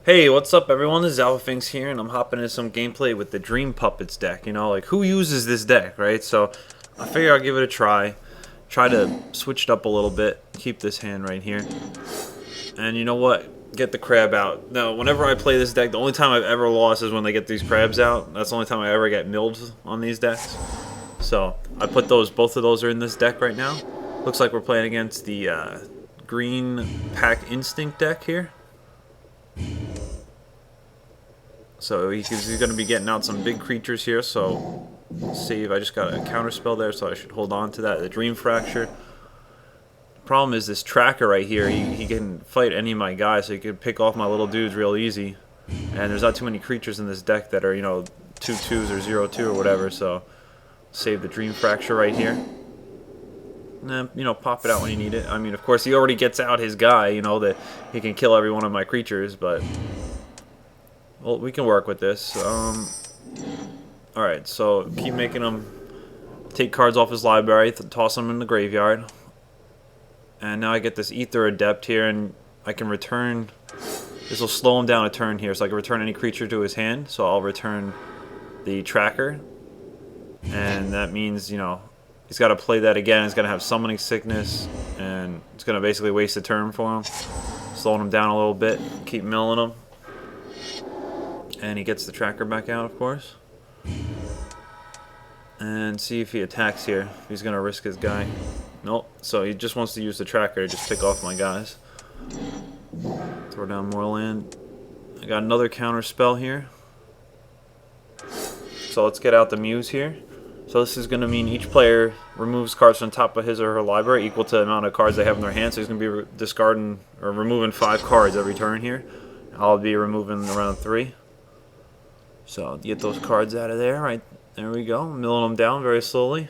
Hey, what's up everyone? This is AlphaFinx here, and I'm hopping into some gameplay with the Dream Pupppets deck. You know, like, who uses this deck, right? So, I figure I'll give it a try. Try to switch it up a little bit. Keep this hand right here. And you know what? Get the crab out. Now, whenever I play this deck, the only time I've ever lost is when they get these crabs out. That's the only time I ever get milled on these decks. So, I put both of those are in this deck right now. Looks like we're playing against the Green Pack Instinct deck here. So he's going to be getting out some big creatures here, so save. I just got a counter spell there, so I should hold on to that. The Dream Fracture. The problem is this tracker right here, he can fight any of my guys, so he can pick off my little dudes real easy. And there's not too many creatures in this deck that are, you know, 2/2s or 0/2 or whatever, so save the Dream Fracture right here. And then, you know, pop it out when you need it. I mean, of course, he already gets out his guy, you know, that he can kill every one of my creatures, but... well, we can work with this. Alright, so keep making him take cards off his library, toss them in the graveyard. And now I get this Ether Adept here, and I can return... this will slow him down a turn here, so I can return any creature to his hand. So I'll return the Tracker. And that means, you know, he's got to play that again. He's going to have Summoning Sickness, and it's going to basically waste a turn for him. Slowing him down a little bit, keep milling him. And he gets the Tracker back out, of course. And see if he attacks here. If he's going to risk his guy. Nope. So he just wants to use the Tracker to just pick off my guys. Throw down more land. I got another counter spell here. So let's get out the Muse here. So this is going to mean each player removes cards from the top of his or her library equal to the amount of cards they have in their hand. So he's going to be discarding or removing 5 cards every turn here. I'll be removing around 3. So get those cards out of there. Right there we go. Milling them down very slowly.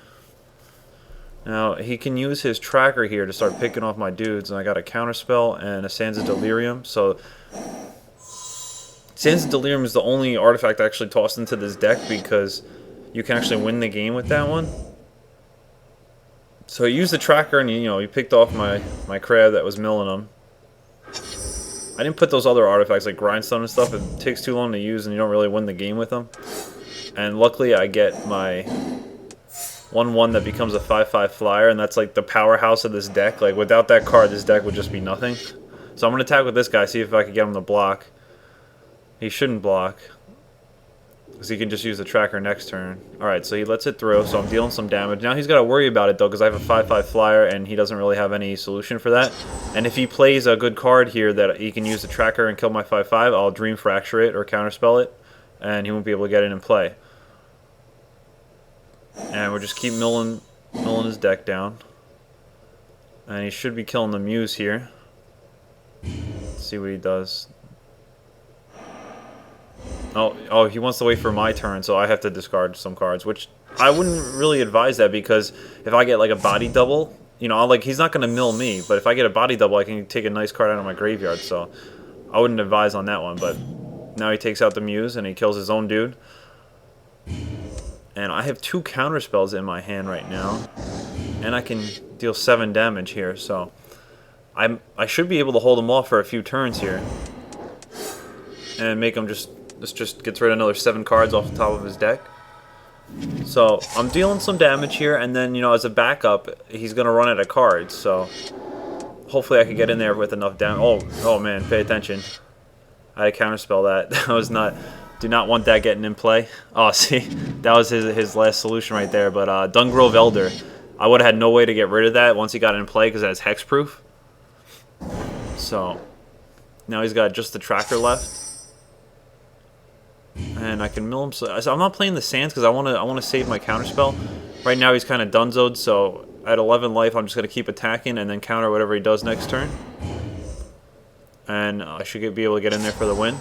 Now he can use his Tracker here to start picking off my dudes, and I got a Counterspell and a Sands of Delirium. So Sands of Delirium is the only artifact I actually tossed into this deck because you can actually win the game with that one. So he used the Tracker, and he picked off my crab that was milling him. I didn't put those other artifacts like Grindstone and stuff. It takes too long to use and you don't really win the game with them. And luckily I get my 1/1 that becomes a 5/5 flyer, and that's like the powerhouse of this deck. Like without that card, this deck would just be nothing. So I'm going to attack with this guy, see if I can get him to block. He shouldn't block, because he can just use the Tracker next turn. Alright, so he lets it through, so I'm dealing some damage. Now he's got to worry about it, though, because I have a 5/5 flyer, and he doesn't really have any solution for that. And if he plays a good card here that he can use the Tracker and kill my 5/5, I'll Dream Fracture it or Counterspell it, and he won't be able to get it in play. And we'll just keep milling his deck down. And he should be killing the Muse here. Let's see what he does. Oh, he wants to wait for my turn, so I have to discard some cards, which I wouldn't really advise that, because if I get like a body double, he's not going to mill me, but if I get a body double, I can take a nice card out of my graveyard, so I wouldn't advise on that one. But now he takes out the Muse, and he kills his own dude. And I have 2 counter spells in my hand right now, and I can deal 7 damage here, so I should be able to hold him off for a few turns here, and make him just gets rid of another 7 cards off the top of his deck. So I'm dealing some damage here, and then as a backup, he's gonna run out of cards. So hopefully I can get in there with enough damage. Oh man, pay attention! I had to counterspell that. That was not. Do not want that getting in play. Oh, see, that was his last solution right there. But Dungrove Elder, I would have had no way to get rid of that once he got in play because that's hexproof. So now he's got just the Tracker left. And I can mill him. So I'm not playing the Sands because I want to save my counterspell. Right now he's kind of dunzoed, so at 11 life I'm just going to keep attacking and then counter whatever he does next turn. And I should be able to get in there for the win.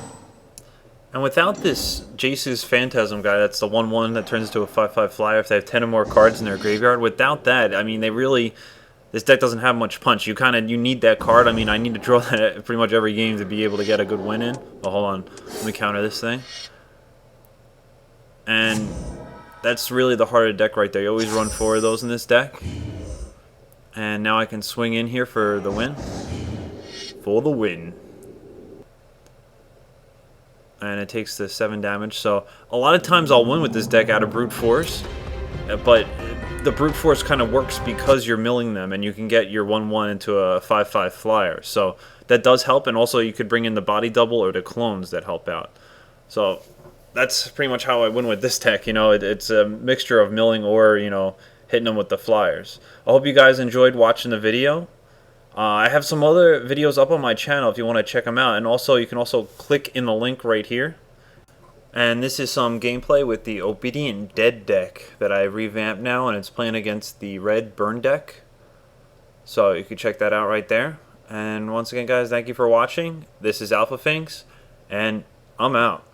And without this Jace's Phantasm guy, that's the 1/1 that turns into a 5/5 flyer if they have 10 or more cards in their graveyard. Without that, I mean, this deck doesn't have much punch. You need that card. I mean, I need to draw that pretty much every game to be able to get a good win in. Oh, hold on. Let me counter this thing. And that's really the heart of the deck right there. You always run 4 of those in this deck. And now I can swing in here for the win. For the win. and it takes the 7 damage. So a lot of times I'll win with this deck out of brute force, but the brute force kind of works because you're milling them, and you can get your 1/1 into a 5/5 flyer. So that does help, and also you could bring in the body double or the clones that help out. So that's pretty much how I win with this deck. You know, it's a mixture of milling or, you know, hitting them with the flyers. I hope you guys enjoyed watching the video. I have some other videos up on my channel if you want to check them out, and also you can also click in the link right here. And this is some gameplay with the Obedient Dead deck that I revamped now, and it's playing against the red burn deck. So you can check that out right there. And once again, guys, thank you for watching. This is AlphaFinx, and I'm out.